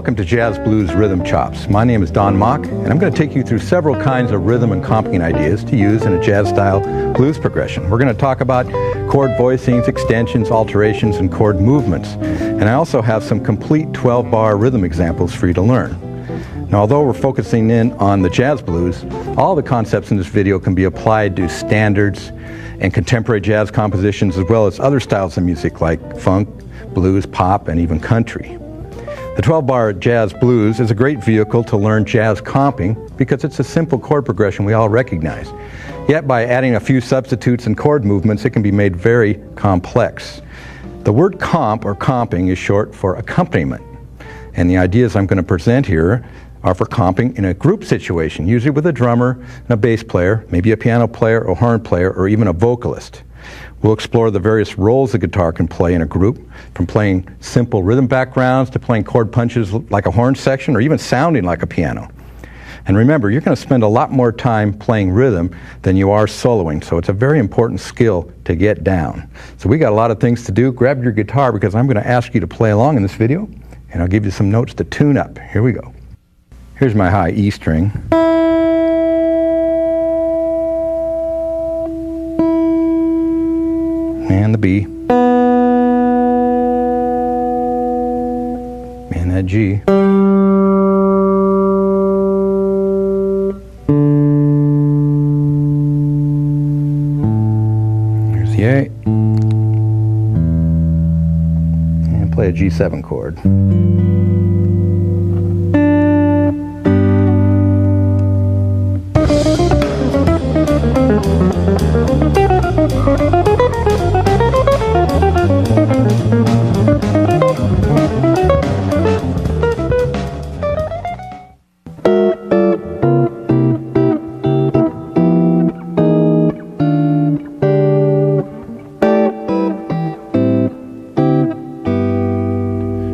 Welcome to Jazz Blues Rhythm Chops. My name is Don Mock, and I'm going to take you through several kinds of rhythm and comping ideas to use in a jazz-style blues progression. We're going to talk about chord voicings, extensions, alterations, and chord movements. And I also have some complete 12-bar rhythm examples for you to learn. Now, although we're focusing in on the jazz blues, all the concepts in this video can be applied to standards and contemporary jazz compositions, as well as other styles of music like funk, blues, pop, and even country. The 12-bar jazz blues is a great vehicle to learn jazz comping because it's a simple chord progression we all recognize. Yet by adding a few substitutes and chord movements, it can be made very complex. The word comp or comping is short for accompaniment. And the ideas I'm going to present here are for comping in a group situation, usually with a drummer and a bass player, maybe a piano player or horn player, or even a vocalist. We'll explore the various roles the guitar can play in a group, from playing simple rhythm backgrounds to playing chord punches like a horn section or even sounding like a piano. And remember, you're going to spend a lot more time playing rhythm than you are soloing, so it's a very important skill to get down. So we got a lot of things to do. Grab your guitar because I'm going to ask you to play along in this video, and I'll give you some notes to tune up. Here we go. Here's my high E string. And the B. And that G. Here's the A. And play a G7 chord.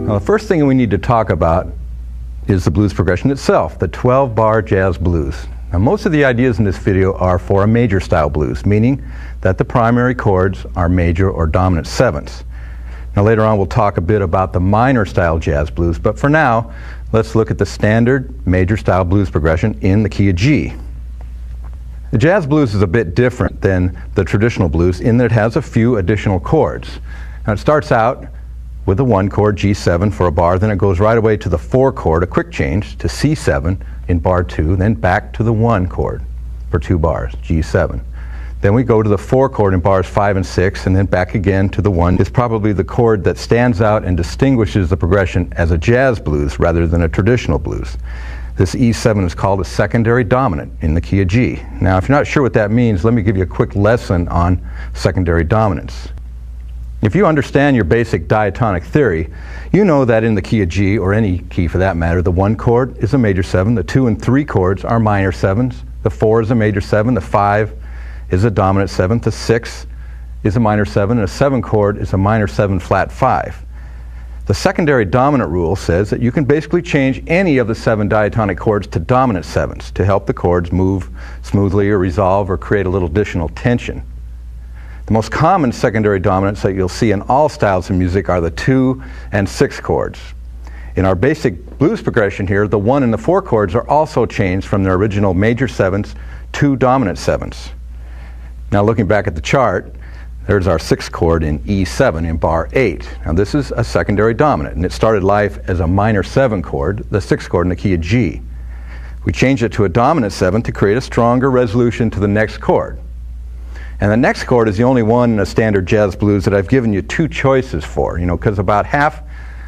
Now, the first thing we need to talk about is the blues progression itself, the 12-bar jazz blues. Now, most of the ideas in this video are for a major style blues, meaning that the primary chords are major or dominant sevenths. Now, later on we'll talk a bit about the minor style jazz blues, but for now, let's look at the standard major style blues progression in the key of G. The jazz blues is a bit different than the traditional blues in that it has a few additional chords. Now, it starts out with the 1 chord, G7 for a bar, then it goes right away to the 4 chord, a quick change, to C7 in bar 2, then back to the 1 chord for 2 bars, G7. Then we go to the 4 chord in bars 5 and 6, and then back again to the 1. It's probably the chord that stands out and distinguishes the progression as a jazz blues rather than a traditional blues. This E7 is called a secondary dominant in the key of G. Now, if you're not sure what that means, let me give you a quick lesson on secondary dominants. If you understand your basic diatonic theory, you know that in the key of G, or any key for that matter, the 1 chord is a major 7, the 2 and 3 chords are minor 7s, the 4 is a major 7, the 5 is a dominant 7, the 6 is a minor 7, and a 7 chord is a minor 7 flat 5. The secondary dominant rule says that you can basically change any of the 7 diatonic chords to dominant 7s to help the chords move smoothly or resolve or create a little additional tension. The most common secondary dominants that you'll see in all styles of music are the 2 and 6 chords. In our basic blues progression here, the 1 and the 4 chords are also changed from their original major 7s to dominant 7s. Now, looking back at the chart, there's our 6th chord in E7 in bar 8. Now, this is a secondary dominant, and it started life as a minor 7 chord, the 6th chord in the key of G. We changed it to a dominant 7 to create a stronger resolution to the next chord. And the next chord is the only one in a standard jazz blues that I've given you 2 choices for, because about half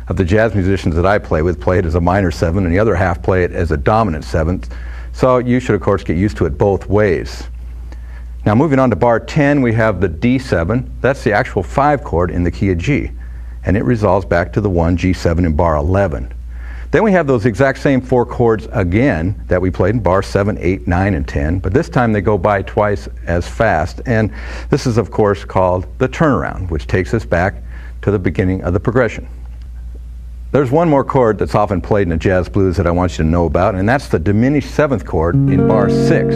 of the jazz musicians that I play with play it as a minor 7, and the other half play it as a dominant 7th. So you should, of course, get used to it both ways. Now, moving on to bar 10, we have the D7. That's the actual 5 chord in the key of G, and it resolves back to the 1 G7 in bar 11. Then we have those exact same 4 chords again that we played in bar 7, 8, 9, and 10, but this time they go by twice as fast, and this is, of course, called the turnaround, which takes us back to the beginning of the progression. There's one more chord that's often played in a jazz blues that I want you to know about, and that's the diminished 7th chord in bar 6.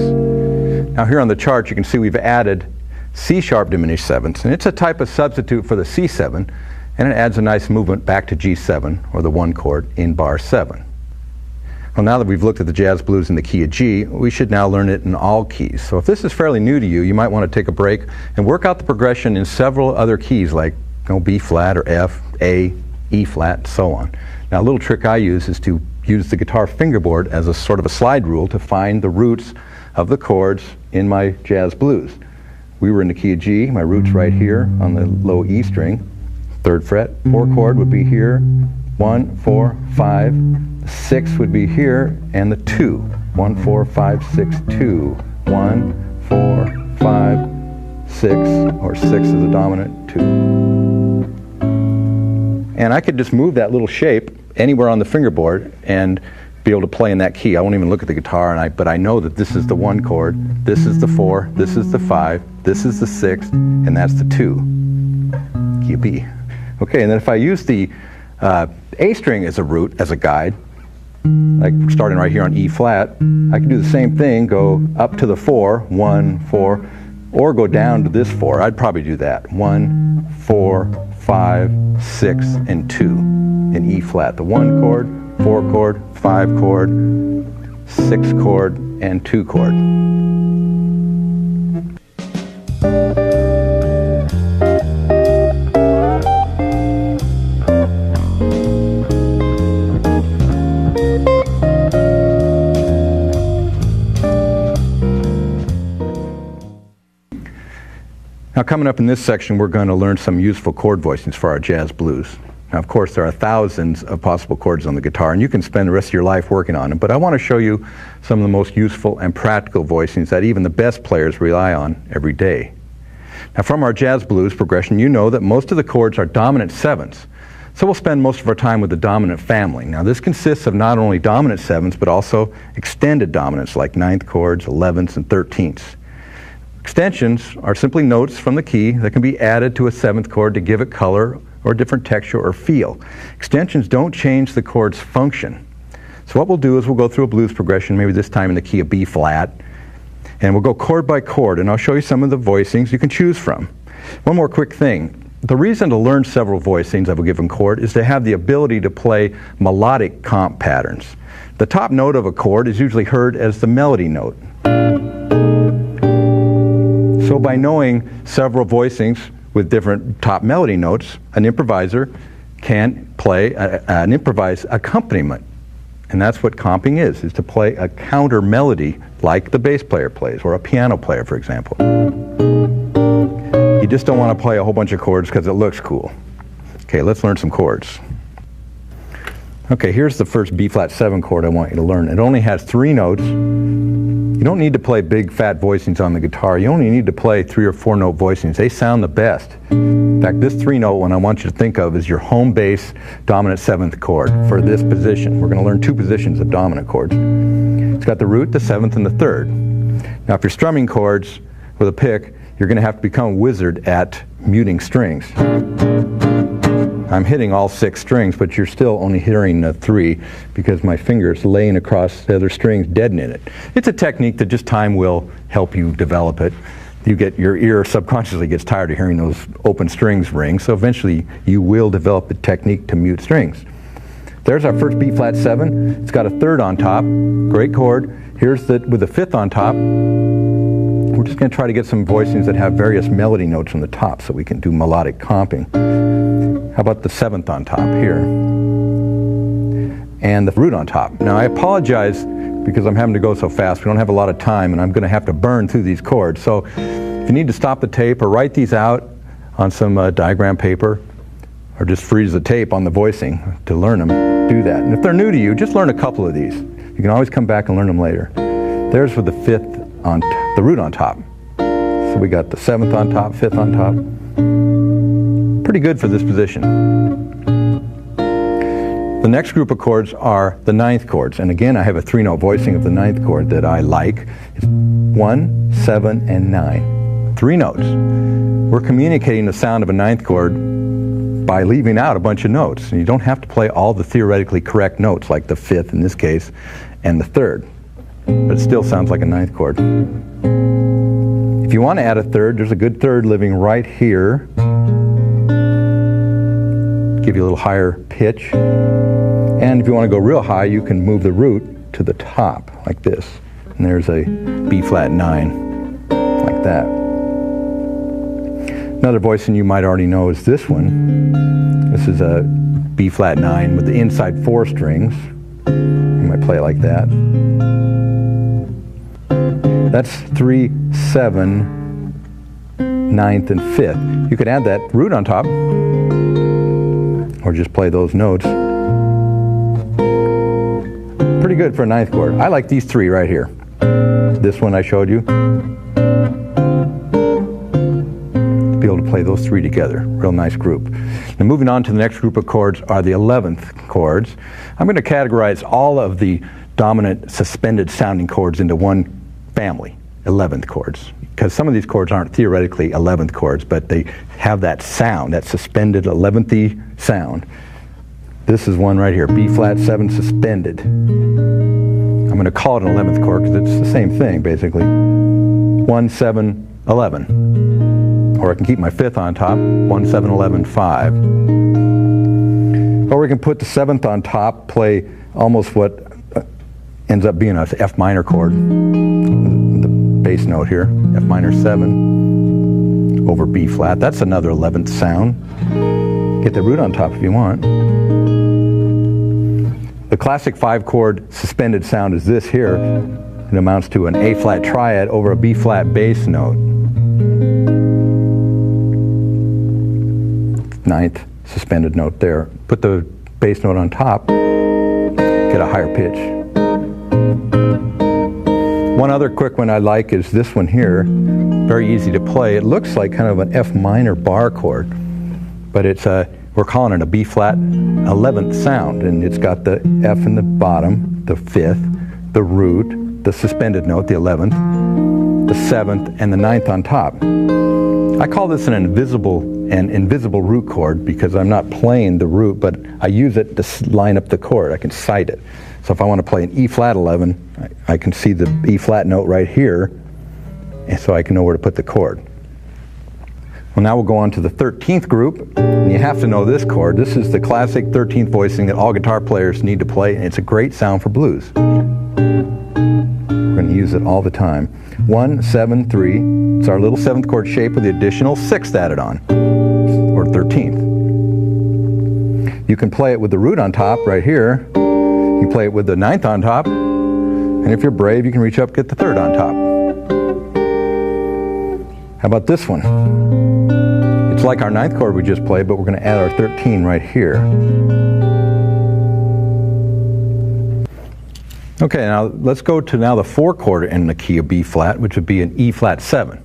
Now, here on the chart you can see we've added C-sharp diminished 7ths, and it's a type of substitute for the C7, and it adds a nice movement back to G7, or the 1 chord, in bar 7. Well, now that we've looked at the jazz blues in the key of G, we should now learn it in all keys. So if this is fairly new to you, you might want to take a break and work out the progression in several other keys like B flat or F, A, E flat, and so on. Now, a little trick I use is to use the guitar fingerboard as a sort of a slide rule to find the roots of the chords in my jazz blues. We were in the key of G, my root's right here on the low E string, 3rd fret, 4 chord would be here, 1, 4, 5, 6 would be here, and the 2. 1, 4, 5, 6, 2. 1, 4, 5, 6, or 6 is the dominant, 2. And I could just move that little shape anywhere on the fingerboard and be able to play in that key. I won't even look at the guitar, but I know that this is the 1 chord, this is the 4, this is the 5, this is the 6, and that's the 2. Key of B. Okay, and then if I use the A string as a root, as a guide, like starting right here on E flat, I can do the same thing, go up to the 4, 1, 4, or go down to this 4. I'd probably do that. 1, 4, 5, 6, and 2 in E flat. The 1 chord, 4 chord, 5 chord, 6 chord, and 2 chord. Now, coming up in this section, we're going to learn some useful chord voicings for our jazz blues. Now, of course, there are thousands of possible chords on the guitar, and you can spend the rest of your life working on them, but I want to show you some of the most useful and practical voicings that even the best players rely on every day. Now, from our jazz blues progression, you know that most of the chords are dominant 7ths, so we'll spend most of our time with the dominant family. Now, this consists of not only dominant 7ths, but also extended dominants like 9th chords, 11ths, and 13ths. Extensions are simply notes from the key that can be added to a 7th chord to give it color or different texture or feel. Extensions don't change the chord's function. So what we'll do is we'll go through a blues progression, maybe this time in the key of B flat, and we'll go chord by chord, and I'll show you some of the voicings you can choose from. One more quick thing. The reason to learn several voicings of a given chord is to have the ability to play melodic comp patterns. The top note of a chord is usually heard as the melody note. So by knowing several voicings with different top melody notes, an improviser can play an improvised accompaniment. And that's what comping is to play a counter melody like the bass player plays, or a piano player, for example. You just don't want to play a whole bunch of chords because it looks cool. Okay, let's learn some chords. Okay, here's the first B flat 7 chord I want you to learn. It only has 3 notes. You don't need to play big fat voicings on the guitar. You only need to play 3 or 4 note voicings. They sound the best. In fact, this 3 note one I want you to think of is your home bass dominant 7th chord for this position. We're going to learn 2 positions of dominant chords. It's got the root, the 7th, and the 3rd. Now, if you're strumming chords with a pick, you're going to have to become a wizard at muting strings. I'm hitting all 6 strings, but you're still only hearing 3 because my finger's laying across the other strings, deadening it. It's a technique that just time will help you develop it. Your ear subconsciously gets tired of hearing those open strings ring, so eventually you will develop the technique to mute strings. There's our first B flat 7. It's got a 3rd on top, great chord. Here's with the 5th on top. We're just going to try to get some voicings that have various melody notes on the top so we can do melodic comping. How about the 7th on top here? And the root on top. Now, I apologize because I'm having to go so fast. We don't have a lot of time, and I'm going to have to burn through these chords. So if you need to stop the tape or write these out on some diagram paper, or just freeze the tape on the voicing to learn them, do that. And if they're new to you, just learn a couple of these. You can always come back and learn them later. There's with the 5th on the root on top. So we got the 7th on top, 5th on top. Pretty good for this position. The next group of chords are the 9th chords. And again, I have a 3-note voicing of the 9th chord that I like. It's 1, 7, and 9. 3 notes. We're communicating the sound of a 9th chord by leaving out a bunch of notes. And you don't have to play all the theoretically correct notes, like the 5th in this case, and the 3rd. But it still sounds like a 9th chord. If you want to add a 3rd, there's a good 3rd living right here give you a little higher pitch. And if you want to go real high, you can move the root to the top like this. And there's a B flat 9, like that. Another voicing you might already know is this one. This is a B flat 9 with the inside 4 strings. You might play it like that. That's 3, 7, 9th, and 5th. You could add that root on top, or just play those notes. Pretty good for a 9th chord. I like these 3 right here. This one I showed you. To be able to play those 3 together. Real nice group. Now moving on to the next group of chords are the 11th chords. I'm going to categorize all of the dominant suspended sounding chords into one family, 11th chords. Because some of these chords aren't theoretically 11th chords, but they have that sound, that suspended 11th-y sound. This is one right here, B flat 7 suspended. I'm going to call it an 11th chord because it's the same thing basically. 1, 7, 11. Or I can keep my 5th on top, 1, 7, 11, 5. Or we can put the 7th on top, play almost what ends up being an F minor chord. The bass note here, F minor 7 over B flat. That's another 11th sound. Get the root on top if you want. The classic 5-chord suspended sound is this here. It amounts to an A flat triad over a B flat bass note. 9th suspended note there. Put the bass note on top, get a higher pitch. One other quick one I like is this one here. Very easy to play. It looks like kind of an F minor bar chord, but it's we're calling it a B flat 11th sound, and it's got the F in the bottom, the 5th, the root, the suspended note, the 11th, the 7th, and the 9th on top. I call this an invisible root chord because I'm not playing the root, but I use it to line up the chord. I can sight it. So if I want to play an E flat 11, I can see the E flat note right here, and so I can know where to put the chord. Well, now we'll go on to the 13th group, and you have to know this chord. This is the classic 13th voicing that all guitar players need to play, and it's a great sound for blues. We're going to use it all the time. 1, 7, 3. It's our little 7th chord shape with the additional 6th added on, or 13th. You can play it with the root on top right here. You can play it with the 9th on top, and if you're brave, you can reach up and get the 3rd on top. How about this one? It's like our 9th chord we just played, but we're going to add our 13 right here. Okay, now let's go to now the 4 chord in the key of B flat, which would be an E flat 7,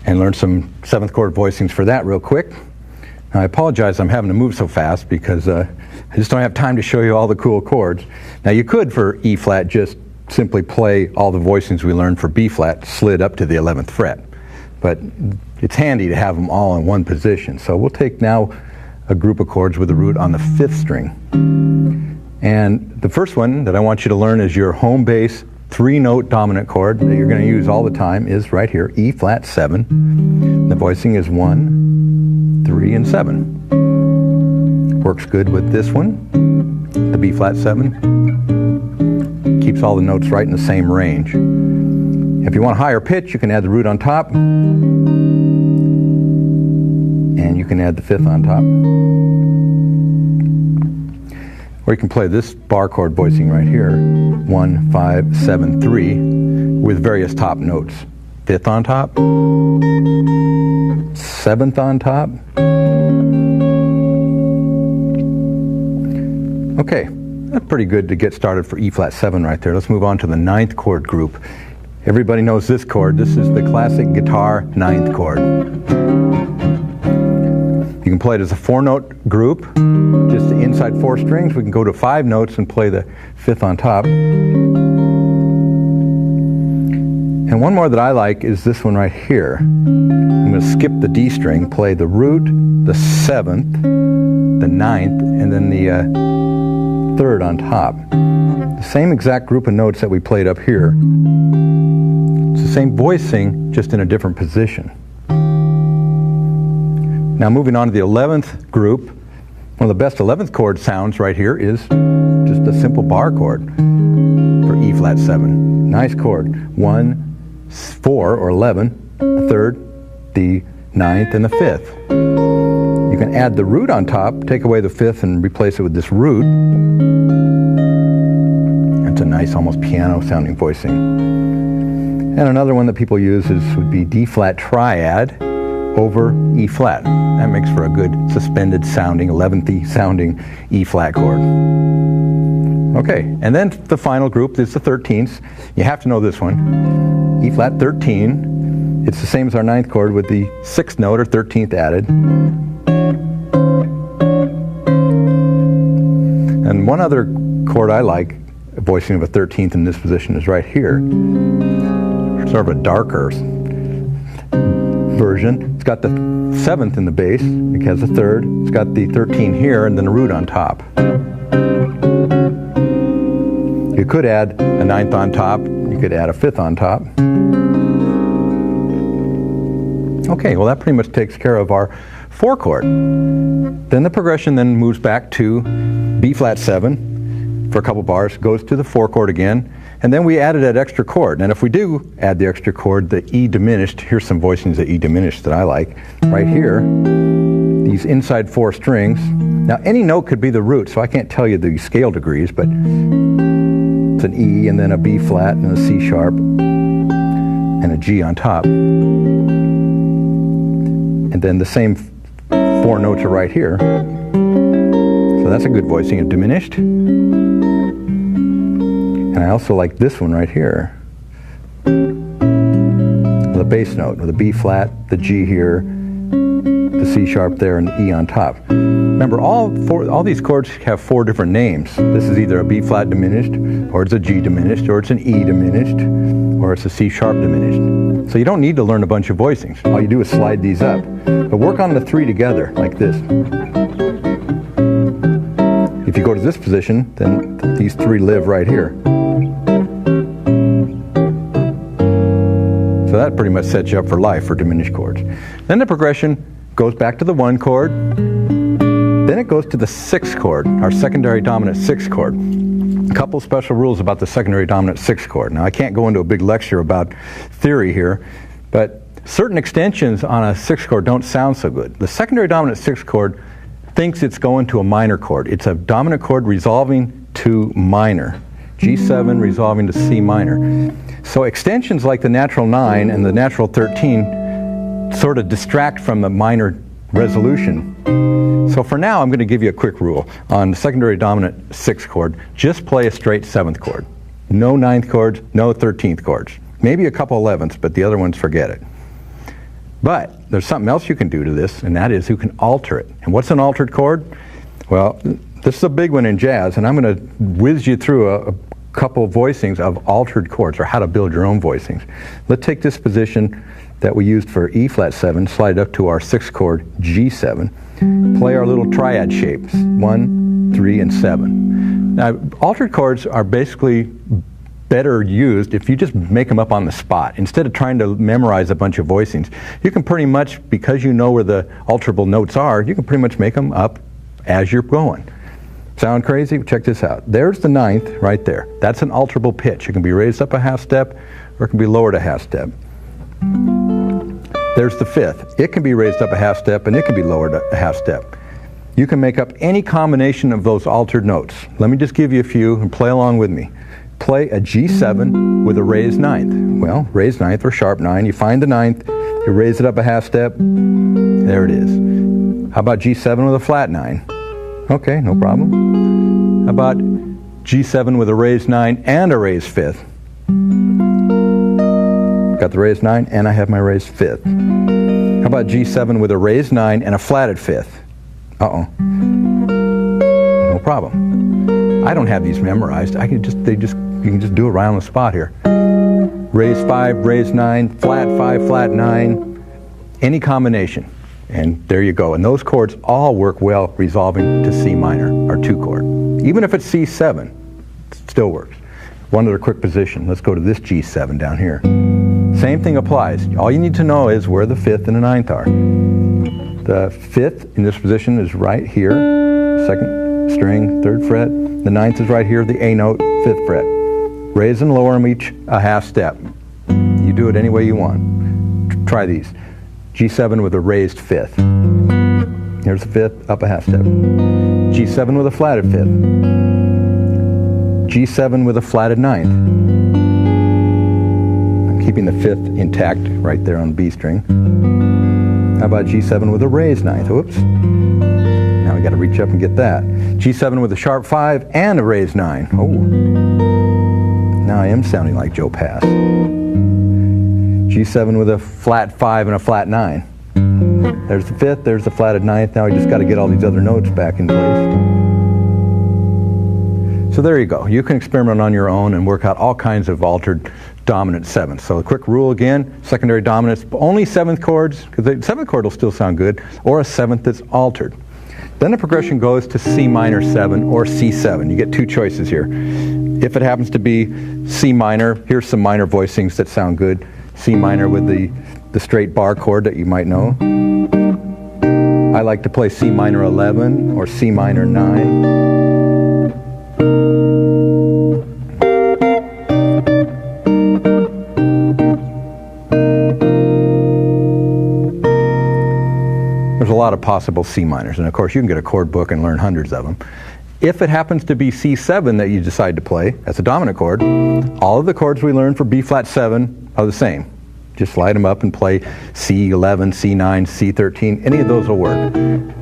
and learn some 7th chord voicings for that real quick. Now I apologize I'm having to move so fast because I just don't have time to show you all the cool chords. Now you could for E flat just simply play all the voicings we learned for B flat slid up to the 11th fret. But it's handy to have them all in one position. So we'll take now a group of chords with the root on the 5th string. And the first one that I want you to learn is your home bass 3-note dominant chord that you're going to use all the time is right here, E flat 7. The voicing is 1, 3, and 7. Works good with this one, the B flat 7. Keeps all the notes right in the same range. If you want a higher pitch, you can add the root on top, and you can add the 5th on top. Or you can play this bar chord voicing right here, 1, 5, 7, 3, with various top notes. 5th on top, 7th on top. Okay, that's pretty good to get started for E flat 7 right there. Let's move on to the 9th chord group. Everybody knows this chord. This is the classic guitar 9th chord. You can play it as a 4-note group, just the inside 4 strings. We can go to 5 notes and play the 5th on top. And one more that I like is this one right here. I'm going to skip the D string, play the root, the 7th, the 9th, and then the 3rd on top. The same exact group of notes that we played up here. It's the same voicing, just in a different position. Now moving on to the 11th group, One of the best 11th chord sounds right here is just a simple bar chord for E flat 7. Nice chord. 1, 4 or 11, the 3rd, the 9th, and the 5th. You can add the root on top, take away the 5th and replace it with this root. It's a nice, almost piano sounding voicing. And another one that people use would be D flat triad over E flat. That makes for a good suspended sounding, 11th sounding E flat chord. Okay, and then the final group is the 13ths. You have to know this one. E flat 13. It's the same as our 9th chord with the 6th note or 13th added. And one other chord I like, voicing of a 13th in this position, is right here. Sort of a darker version. It's got the 7th in the bass, it has a 3rd, it's got the 13 here, and then a root on top. You could add a 9th on top, you could add a 5th on top. Okay, well that pretty much takes care of our 4 chord. Then the progression then moves back to B flat 7 for a couple bars, goes to the 4 chord again, and then we added that extra chord. And if we do add the extra chord, the E diminished, here's some voicings of E diminished that I like. Right here, these inside 4 strings. Now any note could be the root, so I can't tell you the scale degrees, but it's an E and then a B flat and a C sharp and a G on top. And then the same 4 notes are right here. So that's a good voicing of diminished. And I also like this one right here. The bass note with the B flat, the G here, the C sharp there, and the E on top. Remember, all these chords have 4 different names. This is either a B flat diminished, or it's a G diminished, or it's an E diminished, or it's a C sharp diminished. So you don't need to learn a bunch of voicings. All you do is slide these up. But work on the 3 together, like this. If you go to this position, then these 3 live right here. So that pretty much sets you up for life for diminished chords. Then the progression goes back to the 1 chord. Then it goes to the 6th chord, our secondary dominant 6th chord. A couple special rules about the secondary dominant 6th chord. Now I can't go into a big lecture about theory here, but certain extensions on a 6th chord don't sound so good. The secondary dominant 6th chord thinks it's going to a minor chord. It's a dominant chord resolving to minor. G7 resolving to C minor. So extensions like the natural 9 and the natural 13 sort of distract from the minor resolution. So for now, I'm going to give you a quick rule. On the secondary dominant 6th chord, just play a straight 7th chord. No 9th chords, no 13th chords. Maybe a couple 11ths, but the other ones, forget it. But there's something else you can do to this, and that is you can alter it. And what's an altered chord? Well, this is a big one in jazz, and I'm going to whiz you through a couple voicings of altered chords, or how to build your own voicings. Let's take this position that we used for E flat 7, slide it up to our 6th chord, G7, play our little triad shapes, 1, 3, and 7. Now, altered chords are basically better used if you just make them up on the spot. Instead of trying to memorize a bunch of voicings, you can pretty much, because you know where the alterable notes are, you can pretty much make them up as you're going. Sound crazy? Check this out. There's the 9th right there. That's an alterable pitch. It can be raised up a half step or it can be lowered a half step. There's the 5th. It can be raised up a half step and it can be lowered a half step. You can make up any combination of those altered notes. Let me just give you a few and play along with me. Play a G7 with a raised 9th. Well, raised 9th or sharp 9. You find the 9th, you raise it up a half step. There it is. How about G7 with a flat 9? Okay, no problem. How about G7 with a raised 9 and a raised 5th? Got the raised 9 and I have my raised 5th. How about G7 with a raised 9 and a flatted 5th? Uh-oh. No problem. I don't have these memorized. You can just do it right on the spot here. Raised 5, raised 9, flat 5, flat 9, any combination. And there you go. And those chords all work well resolving to C minor, our 2 chord. Even if it's C7, it still works. One other quick position. Let's go to this G7 down here. Same thing applies. All you need to know is where the 5th and the 9th are. The The 5th in this position is right here, 2nd string, 3rd fret. The 9th is right here, the A note, 5th fret. Raise and lower them each a half step. You do it any way you want. Try these. G7 with a raised 5th. Here's the 5th, up a half step. G7 with a flatted 5th. G7 with a flatted 9th. I'm keeping the 5th intact right there on the B string. How about G7 with a raised 9th? Oops. Now we got to reach up and get that. G7 with a sharp 5 and a raised 9. Oh. Now I am sounding like Joe Pass. G7 with a flat 5 and a flat 9. There's the 5th, there's the flatted 9th. Now we just got to get all these other notes back in place. So there you go. You can experiment on your own and work out all kinds of altered dominant 7ths. So a quick rule again, secondary dominants, only 7th chords, because the 7th chord will still sound good, or a 7th that's altered. Then the progression goes to C minor 7 or C7. You get two choices here. If it happens to be C minor, here's some minor voicings that sound good. C minor with the straight bar chord that you might know. I like to play C minor 11 or C minor 9. There's a lot of possible C minors, and of course you can get a chord book and learn hundreds of them. If it happens to be C7 that you decide to play as a dominant chord, all of the chords we learned for B flat 7 are the same. Just slide them up and play C11, C9, C13, any of those will work.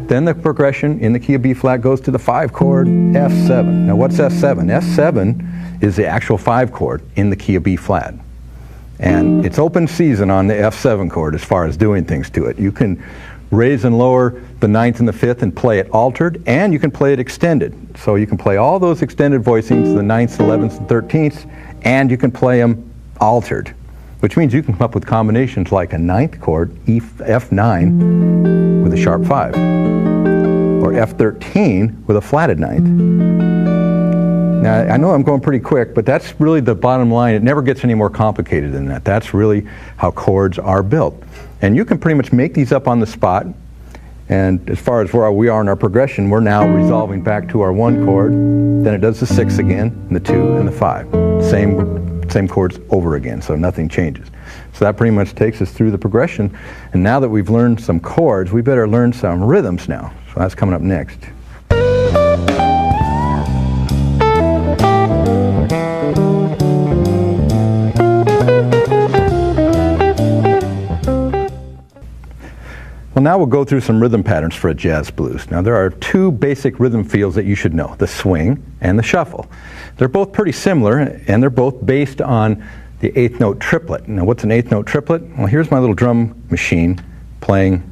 Then the progression in the key of B flat goes to the 5 chord, F7. Now what's F7? F7 is the actual 5 chord in the key of B flat. And it's open season on the F7 chord as far as doing things to it. You can raise and lower the 9th and the 5th and play it altered, and you can play it extended. So you can play all those extended voicings, the 9ths, 11ths, and 13ths, and you can play them altered, which means you can come up with combinations like a 9th chord, F9 with a sharp 5, or F13 with a flatted 9th. Now, I know I'm going pretty quick, but that's really the bottom line. It never gets any more complicated than that. That's really how chords are built. And you can pretty much make these up on the spot. And as far as where we are in our progression, we're now resolving back to our 1 chord. Then it does the 6 again, and the 2, and the 5. Same chords over again, so nothing changes. So that pretty much takes us through the progression. And now that we've learned some chords, we better learn some rhythms now. So that's coming up next. Well, now we'll go through some rhythm patterns for a jazz blues. Now there are 2 basic rhythm fields that you should know, the swing and the shuffle. They're both pretty similar, and they're both based on the 8th note triplet. Now what's an 8th note triplet? Well, here's my little drum machine playing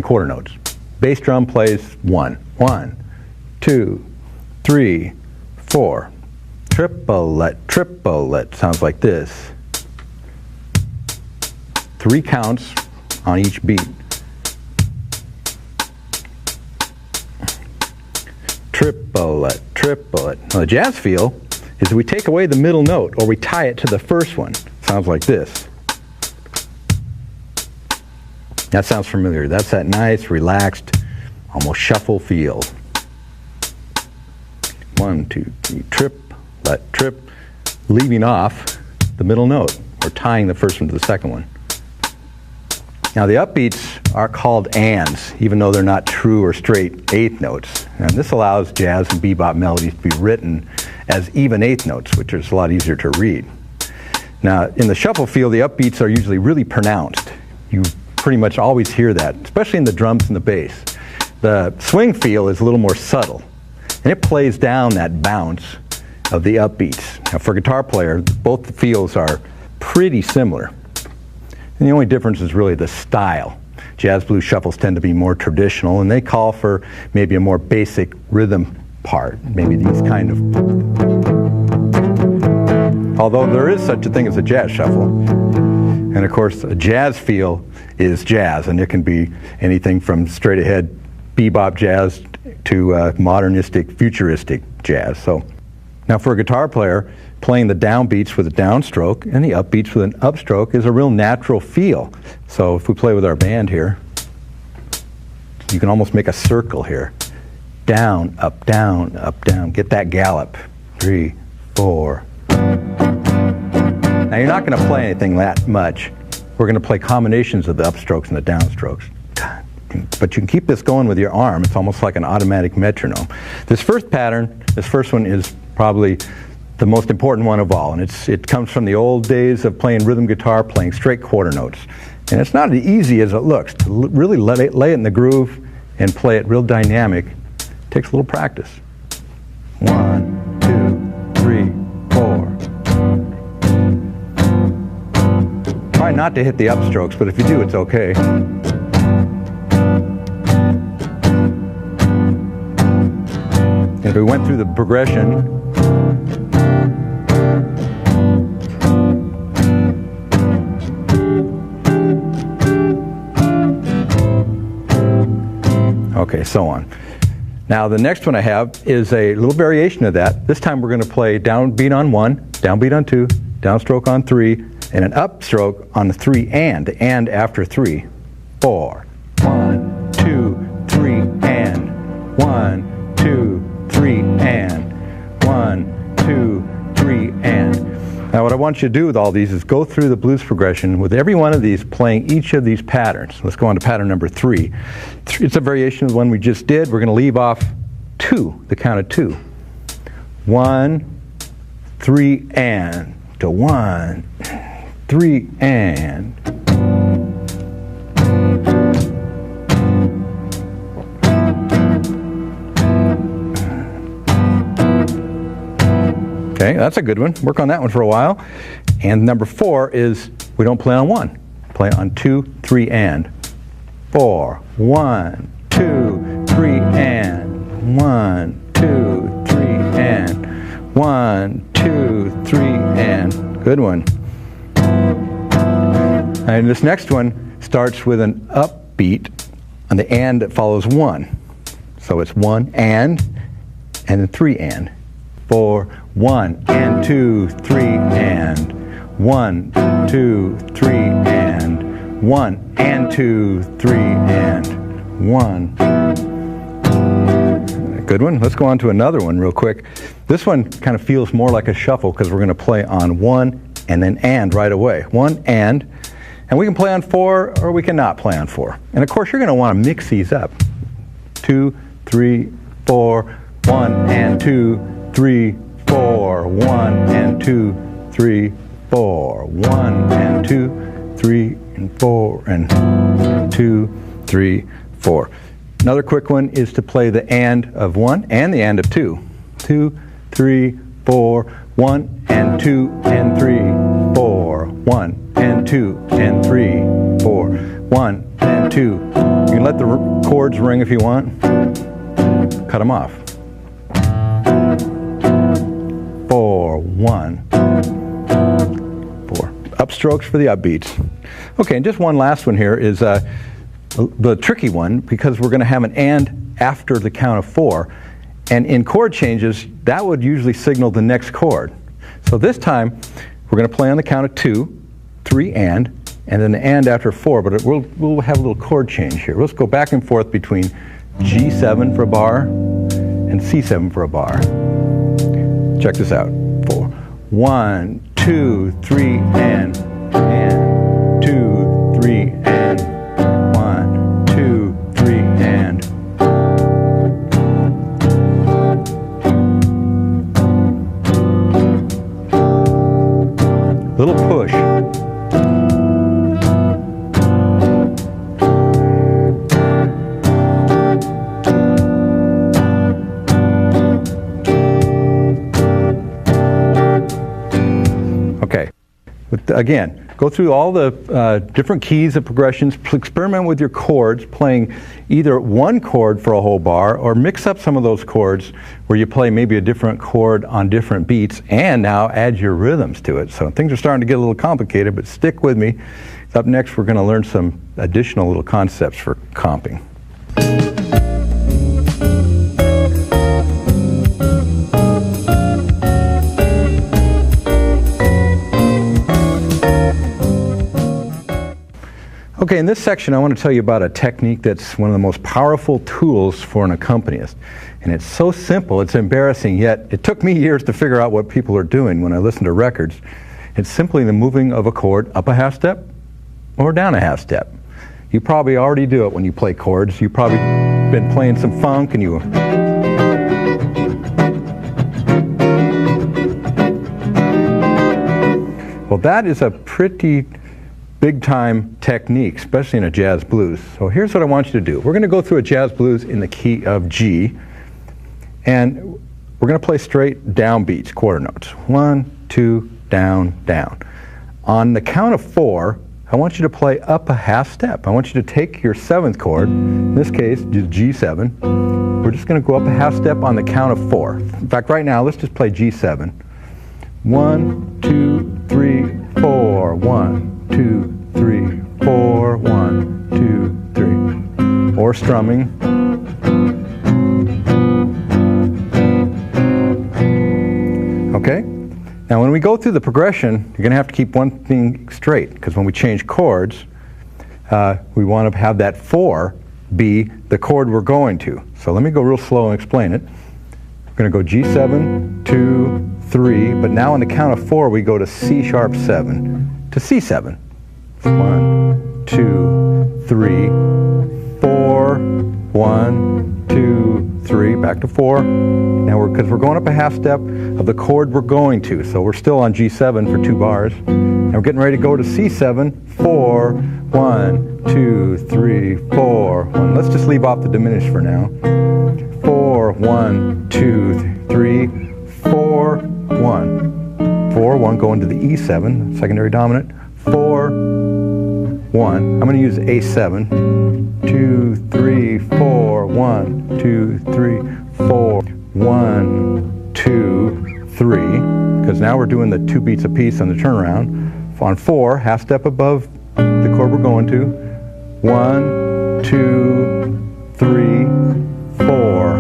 quarter notes. Bass drum plays 1, 1, 2, 3, 4. Triplet, triplet, sounds like this. 3 counts on each beat. Triplet, triplet. Now the jazz feel is we take away the middle note, or we tie it to the first one. Sounds like this. That sounds familiar. That's that nice, relaxed, almost shuffle feel. 1, 2, 3, triplet, trip, leaving off the middle note, or tying the first one to the second one. Now the upbeats are called ands, even though they're not true or straight 8th notes. And this allows jazz and bebop melodies to be written as even 8th notes, which is a lot easier to read. Now in the shuffle feel, the upbeats are usually really pronounced. You pretty much always hear that, especially in the drums and the bass. The swing feel is a little more subtle, and it plays down that bounce of the upbeats. Now for a guitar player, both the feels are pretty similar. And the only difference is really the style. Jazz blues shuffles tend to be more traditional, and they call for maybe a more basic rhythm part, maybe these kind of. Although there is such a thing as a jazz shuffle. And of course, a jazz feel is jazz, and it can be anything from straight ahead bebop jazz to modernistic, futuristic jazz. So Now for a guitar player, playing the downbeats with a downstroke and the upbeats with an upstroke is a real natural feel. So if we play with our band here, you can almost make a circle here. Down, up, down, up, down. Get that gallop. 3, 4. Now you're not going to play anything that much. We're going to play combinations of the upstrokes and the downstrokes. But you can keep this going with your arm. It's almost like an automatic metronome. This first pattern, this first one is probably the most important one of all. And it comes from the old days of playing rhythm guitar, playing straight quarter notes. And it's not as easy as it looks. To really lay it in the groove and play it real dynamic takes a little practice. 1, 2, 3, 4. Try not to hit the upstrokes, but if you do, it's okay. If we went through the progression, okay, so on. Now the next one I have is a little variation of that. This time we're going to play downbeat on 1, downbeat on 2, downstroke on 3, and an upstroke on the 3 and after 3. 4. 1, 2, 3, and 1, 2, 3, and 1, 2, 3, and. Now what I want you to do with all these is go through the blues progression with every one of these playing each of these patterns. Let's go on to pattern number 3. It's a variation of the one we just did. We're going to leave off 2, the count of 2. 1, 3, and to 1, 3, and. Okay, that's a good one. Work on that one for a while. And number 4 is we don't play on 1. Play on 2, 3, and 4. 1, 2, 3, and 1, 2, 3, and 1, 2, 3, and. Good one. And this next one starts with an upbeat on the and that follows 1. So it's 1 and then 3 and. 4, 1 and 2, 3 and 1, 2, 3 and 1 and 2, 3 and 1. Good one. Let's go on to another one real quick. This one kind of feels more like a shuffle because we're going to play on 1 and then and right away. 1 and we can play on 4 or we cannot play on 4. And of course you're going to want to mix these up. 2, 3, 4, 1 and 2, 3, 4, 1 and 2, 3, 4, 1 and 2, 3 and 4 and 2, 3, 4. Another quick one is to play the and of 1 and the and of 2. 2, 3, 4, 1 and 2 and 3, 4, 1 and 2 and 3, 4, 1 and 2. You can let the chords ring if you want. Cut them off. 4, 1, 4. Upstrokes for the upbeats. Okay, and just one last one here is the tricky one because we're going to have an and after the count of 4. And in chord changes, that would usually signal the next chord. So this time, we're going to play on the count of 2, 3 and then the and after 4, but we'll have a little chord change here. Let's go back and forth between G7 for a bar and C7 for a bar. Check this out. 4, 1, 2, 3, and 2, 3, and 1, 2, 3, and. Little push. Okay, again, go through all the different keys of progressions, experiment with your chords, playing either one chord for a whole bar or mix up some of those chords where you play maybe a different chord on different beats and now add your rhythms to it. So things are starting to get a little complicated, but stick with me. Up next, we're going to learn some additional little concepts for comping. Okay, in this section I want to tell you about a technique that's one of the most powerful tools for an accompanist. And it's so simple, it's embarrassing, yet it took me years to figure out what people are doing when I listen to records. It's simply the moving of a chord up a half step or down a half step. You probably already do it when you play chords. You've probably been playing some funk and you... Well, that is a pretty big-time technique, especially in a jazz blues. So here's what I want you to do. We're going to go through a jazz blues in the key of G, and we're going to play straight down beats, quarter notes. 1, 2, down, down. On the count of 4, I want you to play up a half step. I want you to take your 7th chord, in this case, just G7. We're just going to go up a half step on the count of 4. In fact, right now, let's just play G7. 1, 2, 3, 4. 1, 2, 3, 4. 1, 2, 3. Or strumming. Okay? Now when we go through the progression, you're going to have to keep one thing straight, because when we change chords, we want to have that 4 be the chord we're going to. So let me go real slow and explain it. We're going to go G7, 2, 3, but now on the count of 4 we go to C sharp 7 to C7. 1, 2, 3, 4, 1, 2, 3, back to 4. Now because we're going up a half step of the chord we're going to, so we're still on G7 for 2 bars. And we're getting ready to go to C7, 4, 1, 2, 3, 4, 1. Let's just leave off the diminished for now. 4, 1, 2, 3, 4, 1. 4, 1, going to the E7, secondary dominant. 4, 1. I'm going to use A7. 2, 3, 4, 1, 2, 3, 4, 1, 2, 3. Because now we're doing the 2 beats apiece on the turnaround. On 4, half step above the chord we're going to. 1, 2, 3, 4,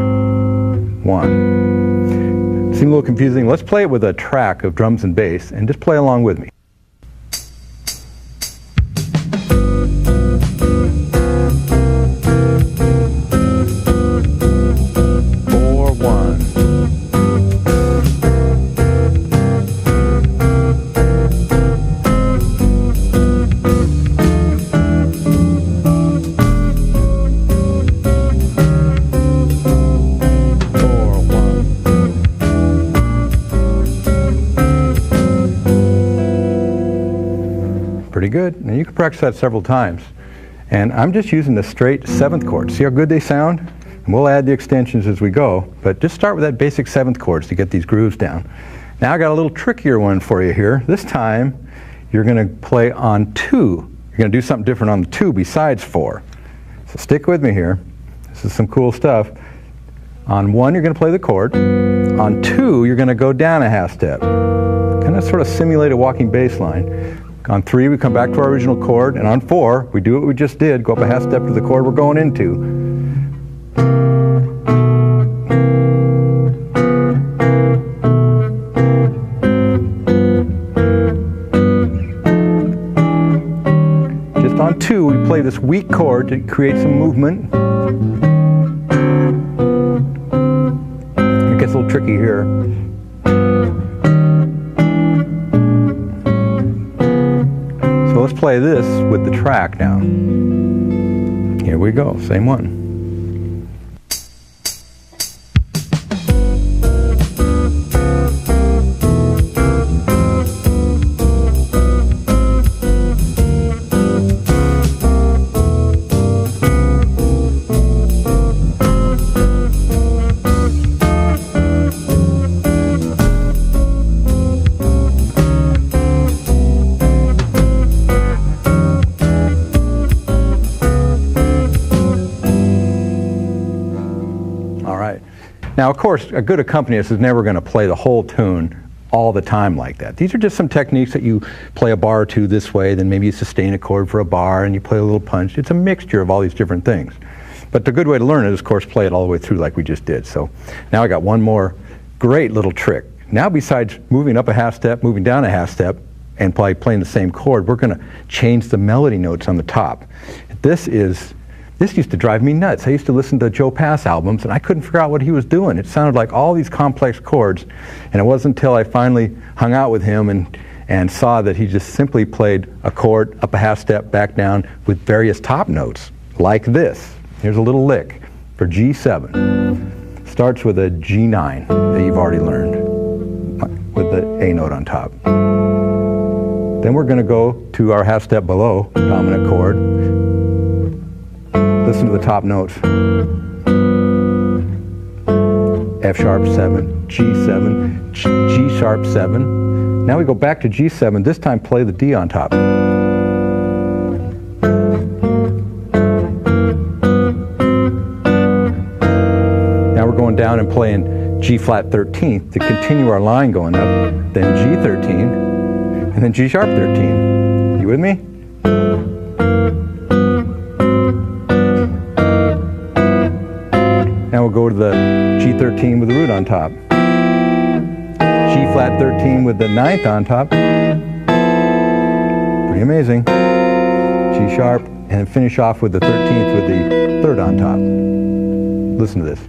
1. Seems a little confusing. Let's play it with a track of drums and bass and just play along with me. 4, 1. Pretty good. Now you can practice that several times. And I'm just using the straight 7th chord. See how good they sound? And we'll add the extensions as we go, but just start with that basic 7th chords to get these grooves down. Now I got a little trickier one for you here. This time you're going to play on 2. You're going to do something different on the 2 besides 4. So stick with me here. This is some cool stuff. On 1 you're going to play the chord. On 2 you're going to go down a half step. Kind of sort of simulate a walking bass line. On 3, we come back to our original chord, and on 4, we do what we just did, go up a half step to the chord we're going into. Just on 2, we play this weak chord to create some movement. It gets a little tricky here. So let's play this with the track now. Here we go, same one. Now, of course, a good accompanist is never going to play the whole tune all the time like that. These are just some techniques that you play a bar or two this way, then maybe you sustain a chord for a bar and you play a little punch. It's a mixture of all these different things. But the good way to learn it is, of course, play it all the way through like we just did. So now I got one more great little trick. Now besides moving up a half step, moving down a half step, and playing the same chord, we're going to change the melody notes on the top. This used to drive me nuts. I used to listen to Joe Pass albums, and I couldn't figure out what he was doing. It sounded like all these complex chords, and it wasn't until I finally hung out with him and saw that he just simply played a chord, up a half step, back down, with various top notes, like this. Here's a little lick for G7. Starts with a G9 that you've already learned, with the A note on top. Then we're going to go to our half step below, dominant chord. Listen to the top notes. F sharp 7, G7, G sharp 7. Now we go back to G7, this time play the D on top. Now we're going down and playing G flat 13th to continue our line going up, then G13, and then G sharp 13. You with me? Now we'll go to the G13 with the root on top. G flat 13 with the 9th on top. Pretty amazing. G sharp, and then finish off with the 13th with the 3rd on top. Listen to this.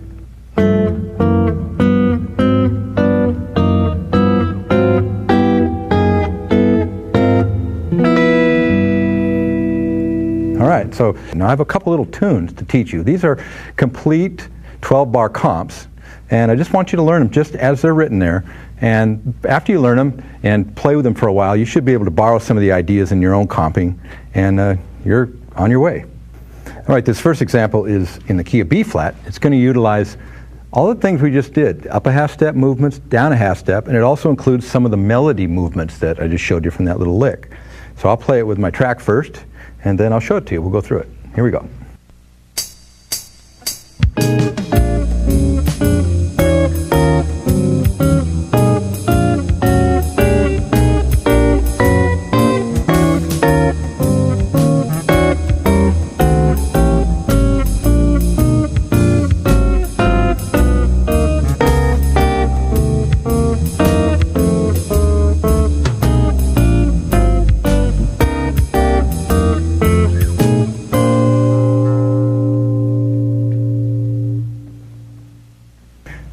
All right, so now I have a couple little tunes to teach you. These are complete 12-bar comps, and I just want you to learn them just as they're written there. And after you learn them and play with them for a while, you should be able to borrow some of the ideas in your own comping, and you're on your way. All right, this first example is in the key of B flat. It's going to utilize all the things we just did, up a half step movements, down a half step, and it also includes some of the melody movements that I just showed you from that little lick. So I'll play it with my track first, and then I'll show it to you. We'll go through it. Here we go.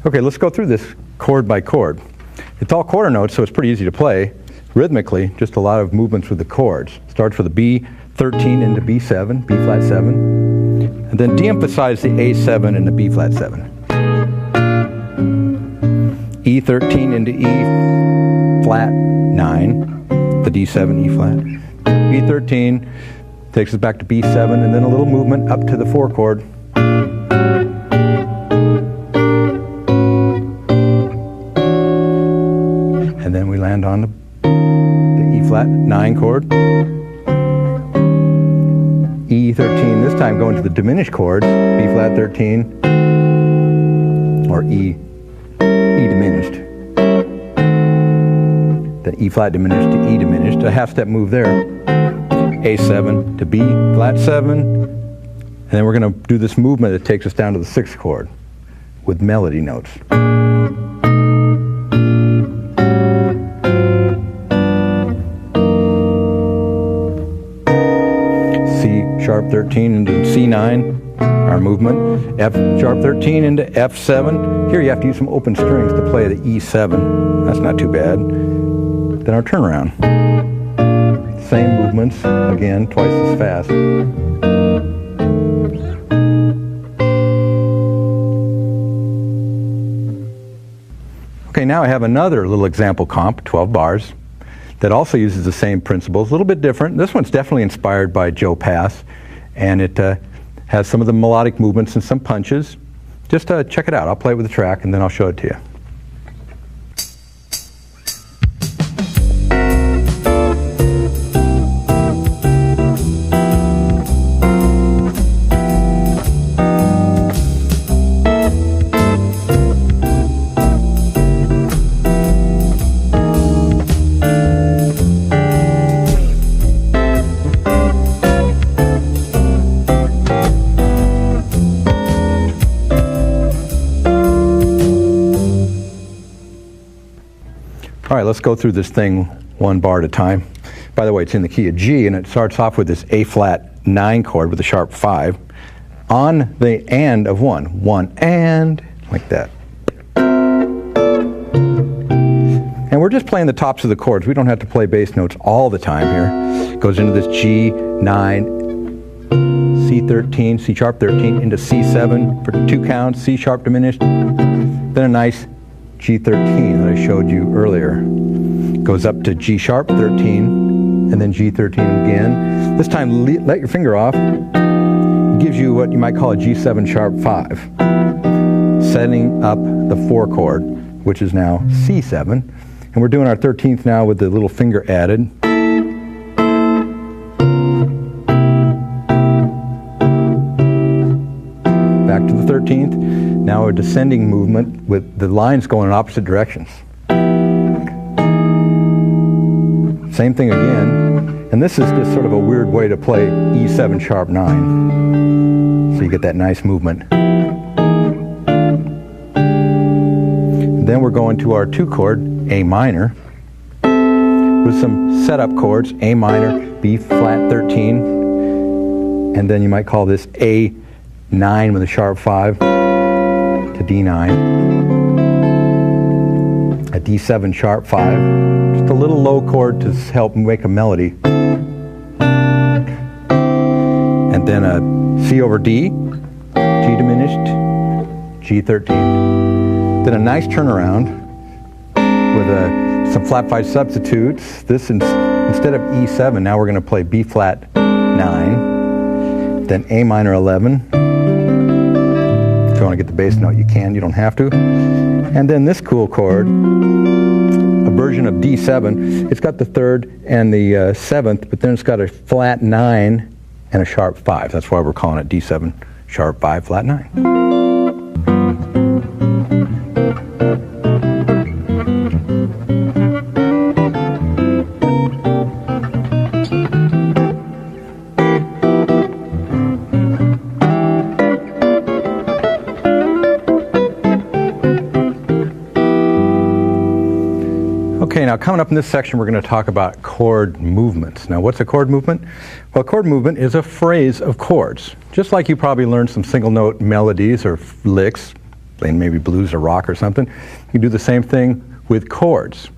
Okay, let's go through this chord by chord. It's all quarter notes, so it's pretty easy to play. Rhythmically, just a lot of movements with the chords. Starts with a B13 into B7, B flat 7, and then de-emphasize the A7 and the B flat 7. E13 into E flat 9, the D7, E flat. B13 takes us back to B7, and then a little movement up to the 4 chord. And then we land on the E flat 9 chord. E13, this time going to the diminished chords, B flat 13, or E diminished. Then E flat diminished to E diminished, a half step move there. A7 to B flat 7, and then we're going to do this movement that takes us down to the 6th chord with melody notes. Sharp 13 into C9, our movement. F sharp 13 into F7. Here you have to use some open strings to play the E7. That's not too bad. Then our turnaround. Same movements, again, twice as fast. Okay, now I have another little example comp, 12 bars, that also uses the same principles, a little bit different. This one's definitely inspired by Joe Pass, and it has some of the melodic movements and some punches. Just check it out. I'll play it with the track, and then I'll show it to you. All right, let's go through this thing one bar at a time. By the way, it's in the key of G, and it starts off with this A flat 9 chord with a sharp 5 on the and of 1. 1 and, like that. And we're just playing the tops of the chords. We don't have to play bass notes all the time here. It goes into this G9, C13, C sharp 13, into C7 for 2 counts, C sharp diminished, then a nice G13 that I showed you earlier. Goes up to G sharp 13, and then G13 again. This time, let your finger off. It gives you what you might call a G7 sharp 5, setting up the 4 chord, which is now C7. And we're doing our 13th now with the little finger added. Back to the 13th. Now a descending movement with the lines going in opposite directions. Same thing again. And this is just sort of a weird way to play E7 sharp 9. So you get that nice movement. Then we're going to our 2 chord, A minor, with some setup chords, A minor, B flat 13, and then you might call this A9 with a sharp 5 to D9, a D7 sharp 5, just a little low chord to help make a melody, and then a C over D, G diminished, G13. Then a nice turnaround with some flat 5 substitutes. This instead of E7, now we're going to play B flat 9, then A minor 11. If you want to get the bass note, you can. You don't have to. And then this cool chord, a version of D7. It's got the 3rd and the 7th, but then it's got a flat 9 and a sharp 5. That's why we're calling it D7 sharp 5 flat 9. Okay, now coming up in this section, we're going to talk about chord movements. Now, what's a chord movement? Well, a chord movement is a phrase of chords. Just like you probably learned some single note melodies or licks, playing maybe blues or rock or something, you do the same thing with chords.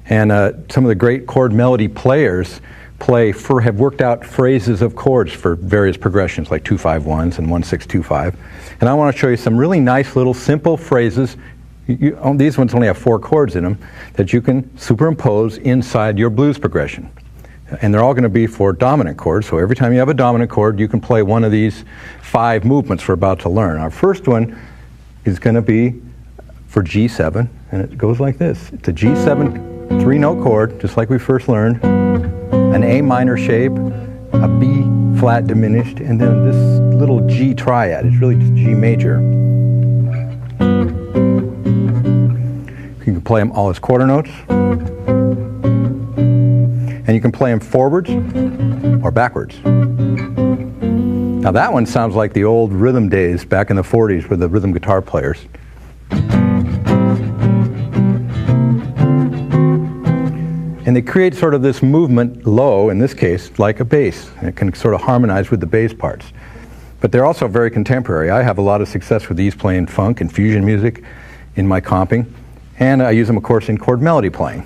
And some of the great chord melody players have worked out phrases of chords for various progressions, like 2-5-1s and 1-6-2-5. And I want to show you some really nice little simple phrases. These ones only have 4 chords in them that you can superimpose inside your blues progression. And they're all going to be for dominant chords, so every time you have a dominant chord, you can play one of these 5 movements we're about to learn. Our first one is going to be for G7, and it goes like this. It's a G7 3-note chord, just like we first learned, an A minor shape, a B flat diminished, and then this little G triad. It's really just G major. You can play them all as quarter notes, and you can play them forwards or backwards. Now that one sounds like the old rhythm days back in the 40s with the rhythm guitar players. And they create sort of this movement low, in this case, like a bass. And it can sort of harmonize with the bass parts. But they're also very contemporary. I have a lot of success with these playing funk and fusion music in my comping. And I use them, of course, in chord melody playing.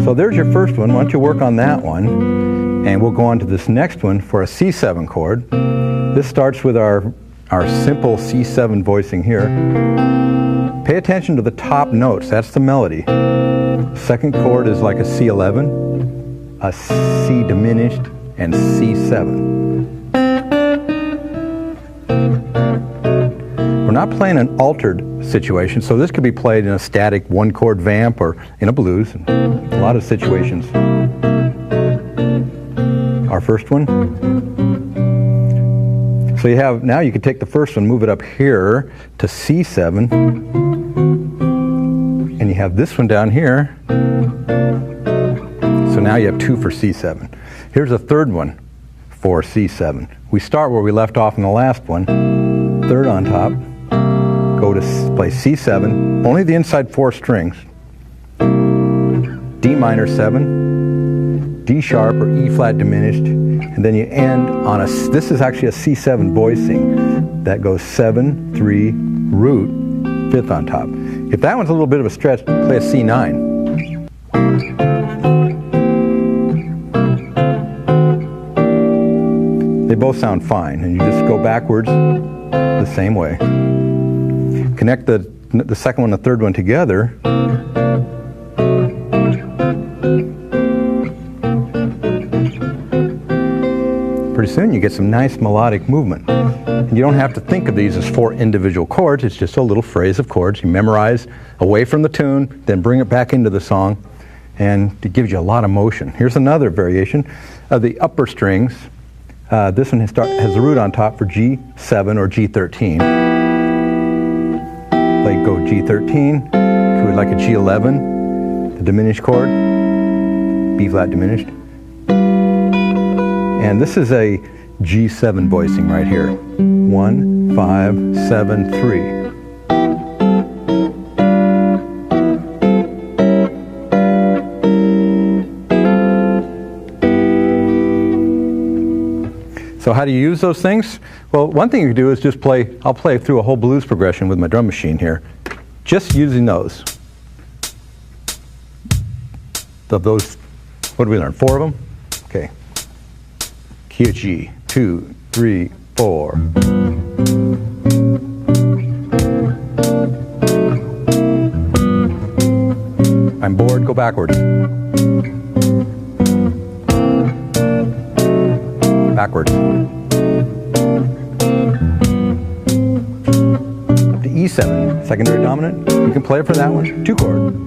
So there's your first one. Why don't you work on that one? And we'll go on to this next one for a C7 chord. This starts with our simple C7 voicing here. Pay attention to the top notes. That's the melody. Second chord is like a C11, a C diminished, and C7. We're not playing an altered situation, so this could be played in a static 1-chord vamp or in a blues, in a lot of situations. Our first one. So now you could take the first one, move it up here to C7, and you have this one down here. So now you have 2 for C7. Here's a third one for C7. We start where we left off in the last one, 3rd on top. Go to play C7, only the inside 4 strings, D minor 7, D sharp or E flat diminished, and then you end on a, this is actually a C7 voicing that goes 7, 3, root, 5th on top. If that one's a little bit of a stretch, play a C9. They both sound fine, and you just go backwards the same way. Connect the second one and the third one together. Pretty soon you get some nice melodic movement. And you don't have to think of these as 4 individual chords. It's just a little phrase of chords you memorize away from the tune, then bring it back into the song, and it gives you a lot of motion. Here's another variation of the upper strings. This one has the root on top for G7 or G13. Play go G13 to like a G11, the diminished chord, B flat diminished. And this is a G7 voicing right here. 1, 5, 7, 3. So how do you use those things? Well, one thing you can do is just play, I'll play through a whole blues progression with my drum machine here, just using those. Of those, what did we learn? 4 of them? Okay. Key of G, 2, 3, 4. I'm bored, go backwards. Backwards. Up to E7, secondary dominant. You can play it for that one, 2 chord.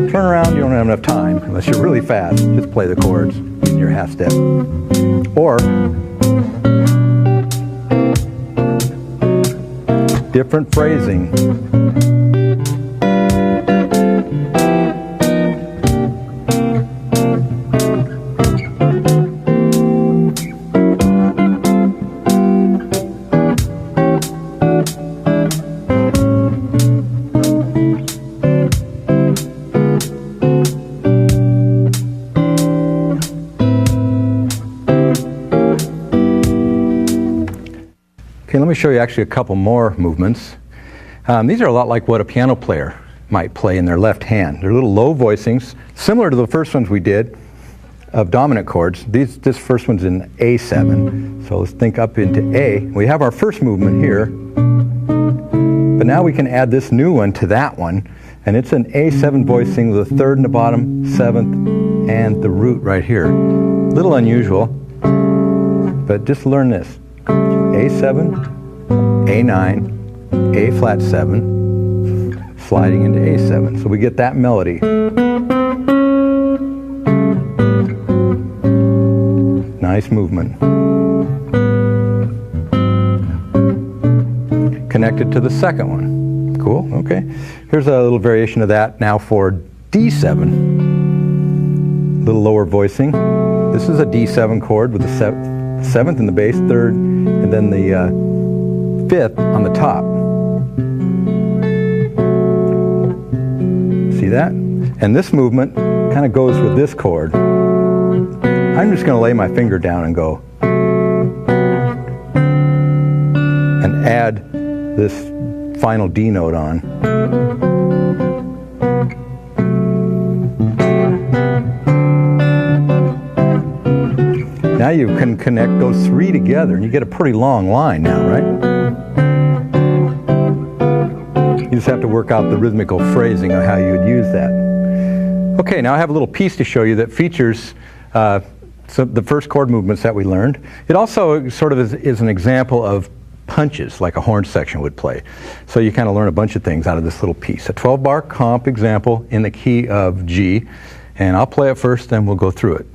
Turn around, you don't have enough time, unless you're really fast. Just play the chords in your half step. Or, different phrasing. Okay, let me show you actually a couple more movements. These are a lot like what a piano player might play in their left hand. They're little low voicings, similar to the first ones we did of dominant chords. This first one's in A7, so let's think up into A. We have our first movement here, but now we can add this new one to that one, and it's an A7 voicing with a 3rd in the bottom, 7th, and the root right here. A little unusual, but just learn this. A7, A9, A flat 7, sliding into A7. So we get that melody. Nice movement. Connected to the second one. Cool, okay. Here's a little variation of that now for D7. Little lower voicing. This is a D7 chord with the 7th in the bass, 3rd, and then the 5th on the top. See that? And this movement kind of goes with this chord. I'm just going to lay my finger down and go. And add this final D note on. Now you can connect those 3 together and you get a pretty long line now, right? You just have to work out the rhythmical phrasing of how you would use that. Okay, now I have a little piece to show you that features the first chord movements that we learned. It also sort of is an example of punches like a horn section would play. So you kind of learn a bunch of things out of this little piece. A 12-bar comp example in the key of G, and I'll play it first, then we'll go through it.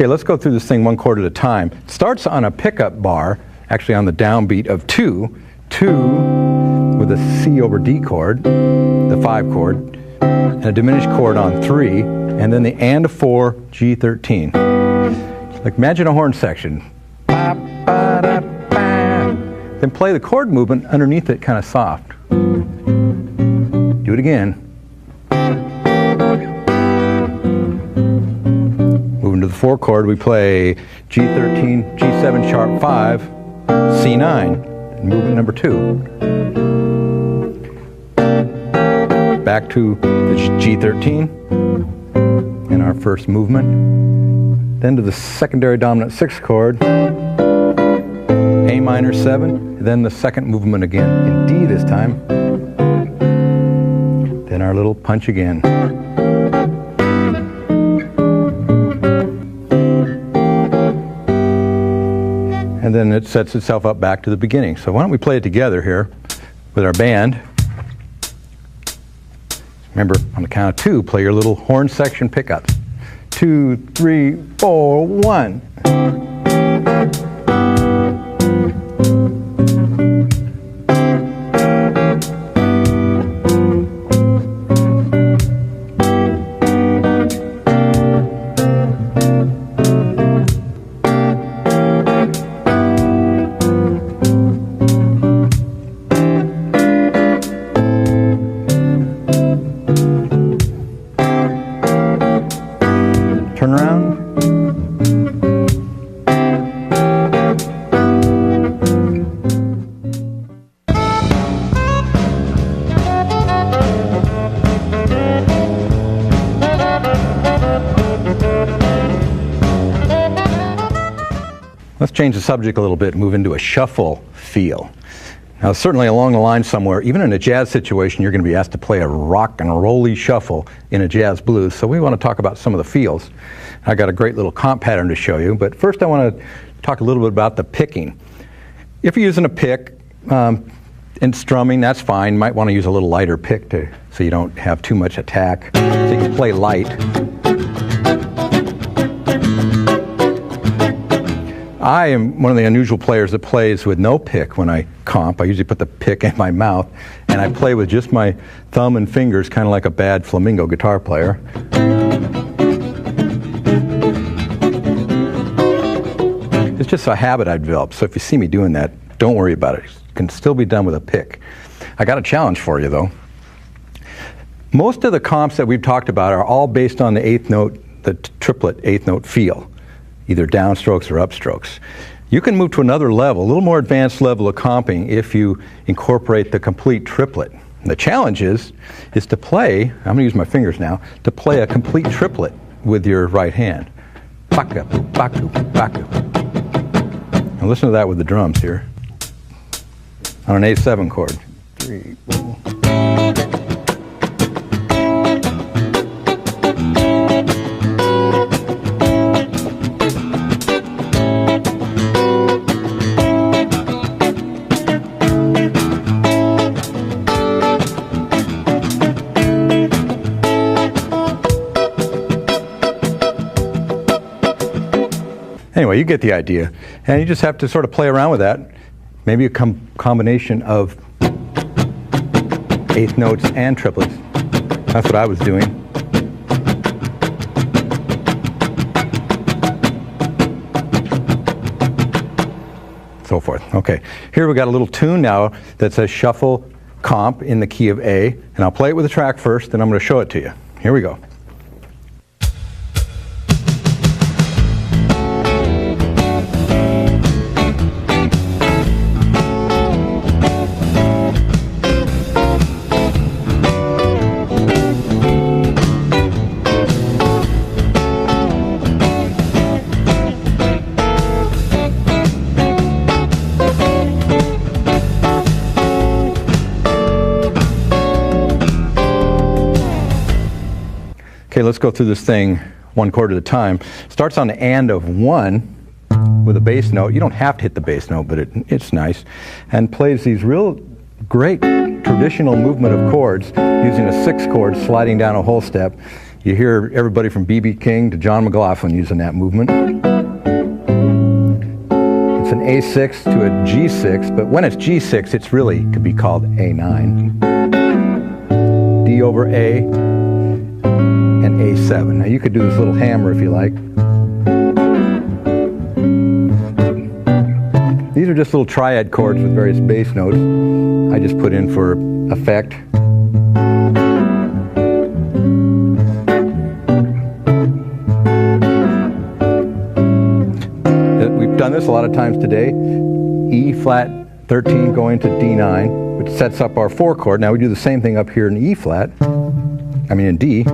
Okay, let's go through this thing one chord at a time. It starts on a pickup bar, actually on the downbeat of 2, 2 with a C over D chord, the 5 chord, and a diminished chord on 3, and then the and 4 G13. Like imagine a horn section. Then play the chord movement underneath it kind of soft. Do it again. Moving to the 4 chord, we play G13, G7 sharp 5, C9, movement number 2. Back to the G13 in our first movement. Then to the secondary dominant 6 chord, A minor 7, then the second movement again in D this time. Then our little punch again. And then it sets itself up back to the beginning. So why don't we play it together here with our band. Remember, on the count of 2, play your little horn section pickups. 2, 3, 4, 1. Turn around. Let's change the subject a little bit, move into a shuffle feel. Now, certainly along the line somewhere, even in a jazz situation, you're going to be asked to play a rock and rolly shuffle in a jazz blues. So we want to talk about some of the feels. I got a great little comp pattern to show you, but first I want to talk a little bit about the picking. If you're using a pick in strumming, that's fine. You might want to use a little lighter pick so you don't have too much attack. So you can play light. I am one of the unusual players that plays with no pick when I comp. I usually put the pick in my mouth, and I play with just my thumb and fingers, kind of like a bad flamenco guitar player. It's just a habit I've developed, so if you see me doing that, don't worry about it. It can still be done with a pick. I got a challenge for you, though. Most of the comps that we've talked about are all based on the eighth note, the triplet eighth note feel, either downstrokes or upstrokes. You can move to another level, a little more advanced level of comping if you incorporate the complete triplet. And the challenge is to play, I'm going to use my fingers now, to play a complete triplet with your right hand. Baka, baku, baku. Now listen to that with the drums here. On an A7 chord. 3, 4. Anyway, you get the idea. And you just have to sort of play around with that. Maybe a combination of eighth notes and triplets. That's what I was doing. So forth. Okay, here we got a little tune now that says shuffle comp in the key of A. And I'll play it with the track first, then I'm going to show it to you. Here we go. Okay, let's go through this thing one chord at a time. Starts on the and of 1 with a bass note. You don't have to hit the bass note, but it's nice. And plays these real great traditional movement of chords using a 6 chord sliding down a whole step You hear everybody from B.B. King to John McLaughlin using that movement. It's an A6 to a G6, but when it's G6, it's really could be called A9. D over A and A7. Now you could do this little hammer if you like. These are just little triad chords with various bass notes I just put in for effect. We've done this a lot of times today. E flat 13 going to D9, which sets up our 4 chord. Now we do the same thing up here in E flat, in D.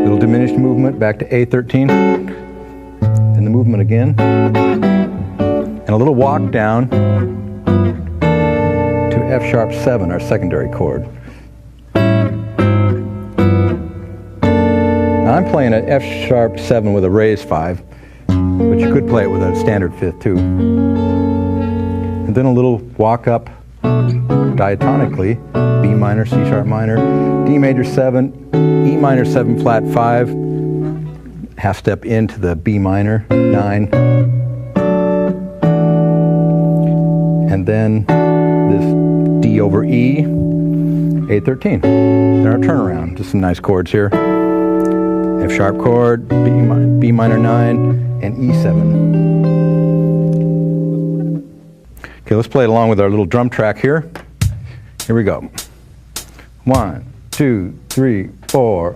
Little diminished movement back to A13, and the movement again, and a little walk down to F sharp 7, our secondary chord. Now I'm playing an F sharp 7 with a raised 5, but you could play it with a standard 5th too. And then a little walk up diatonically, B minor, C sharp minor, D major 7, E minor 7 flat 5, half step into the B minor 9, and then this D over E, A13. Then our turnaround, just some nice chords here. F sharp chord, B minor 9, and E7. Okay, let's play it along with our little drum track here. Here we go. 1, 2, 3, 4.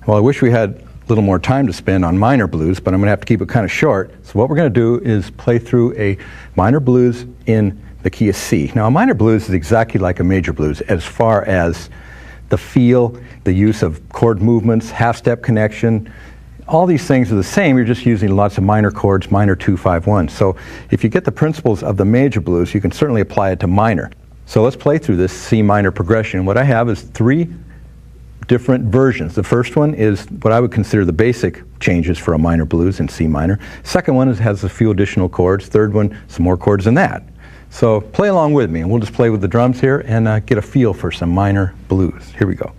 Well, I wish we had a little more time to spend on minor blues, but I'm going to have to keep it kind of short. So what we're going to do is play through a minor blues in the key of C. Now, a minor blues is exactly like a major blues as far as the feel, the use of chord movements, half-step connection. All these things are the same. You're just using lots of minor chords, minor 2, 5, 1. So if you get the principles of the major blues, you can certainly apply it to minor. So let's play through this C minor progression. What I have is 3 different versions. The first one is what I would consider the basic changes for a minor blues in C minor. Second one has a few additional chords. Third one, some more chords than that. So play along with me, and we'll just play with the drums here and get a feel for some minor blues. Here we go.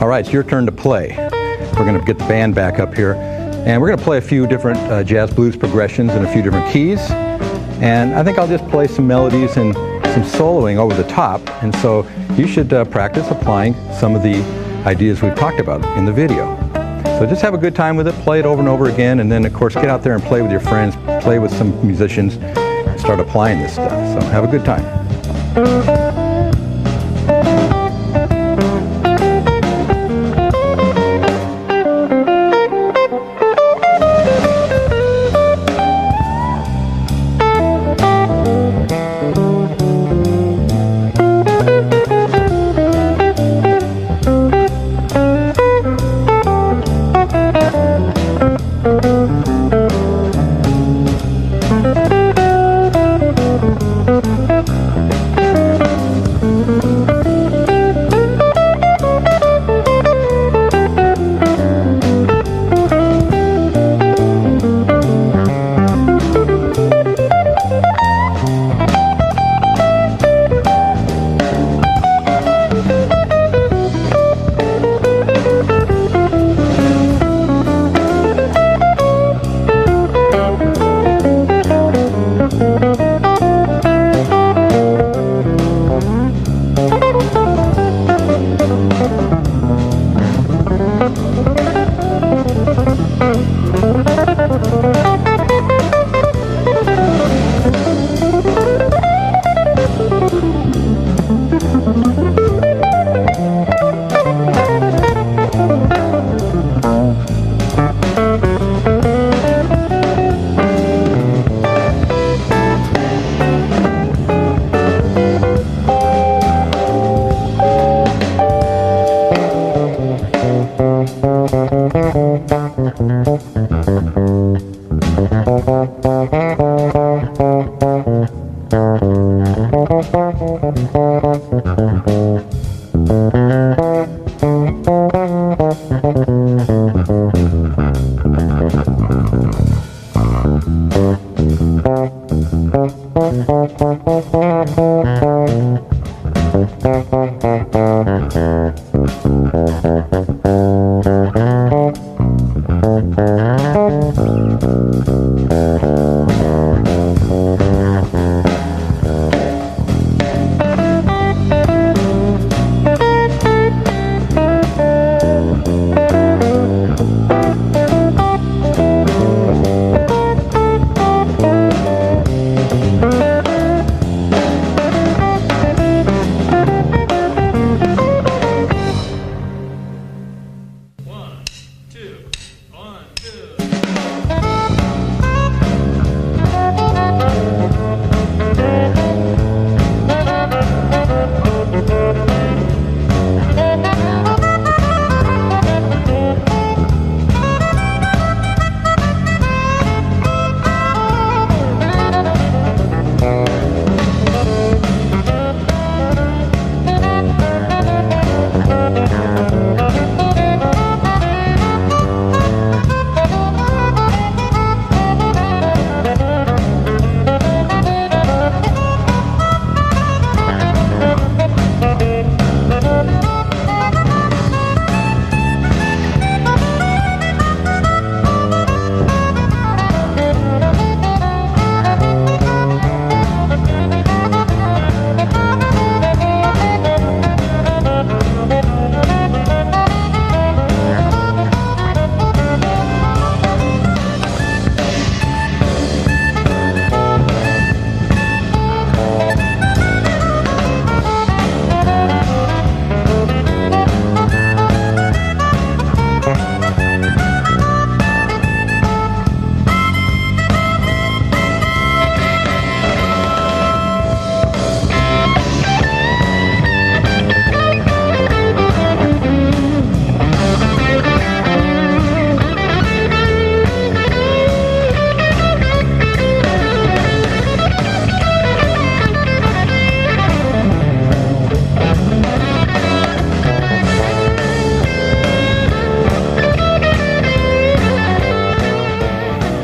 All right, it's your turn to play. We're going to get the band back up here, and we're going to play a few different jazz blues progressions in a few different keys. And I think I'll just play some melodies in some soloing over the top, and so you should practice applying some of the ideas we've talked about in the video. So just have a good time with it, play it over and over again, and then of course get out there and play with your friends, play with some musicians, and start applying this stuff. So have a good time.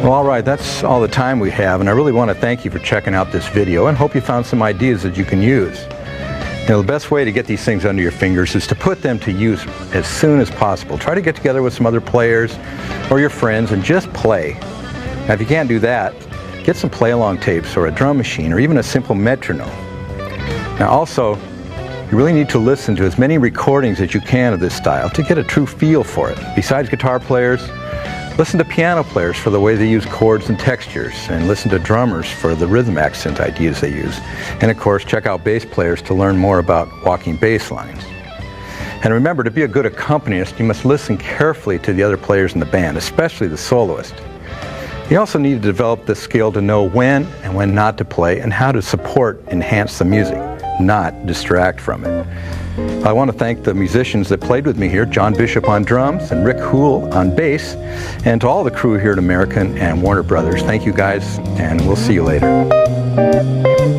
Well, all right, that's all the time we have, and I really want to thank you for checking out this video and hope you found some ideas that you can use. You know, the best way to get these things under your fingers is to put them to use as soon as possible. Try to get together with some other players or your friends and just play. Now, if you can't do that, get some play-along tapes or a drum machine or even a simple metronome. Now also, you really need to listen to as many recordings as you can of this style to get a true feel for it. Besides guitar players, listen to piano players for the way they use chords and textures, and listen to drummers for the rhythm accent ideas they use. And of course, check out bass players to learn more about walking bass lines. And remember, to be a good accompanist, you must listen carefully to the other players in the band, especially the soloist. You also need to develop the skill to know when and when not to play, and how to support, enhance the music, not distract from it. I want to thank the musicians that played with me here, John Bishop on drums and Rick Hool on bass, and to all the crew here at American and Warner Brothers. Thank you guys, and we'll see you later.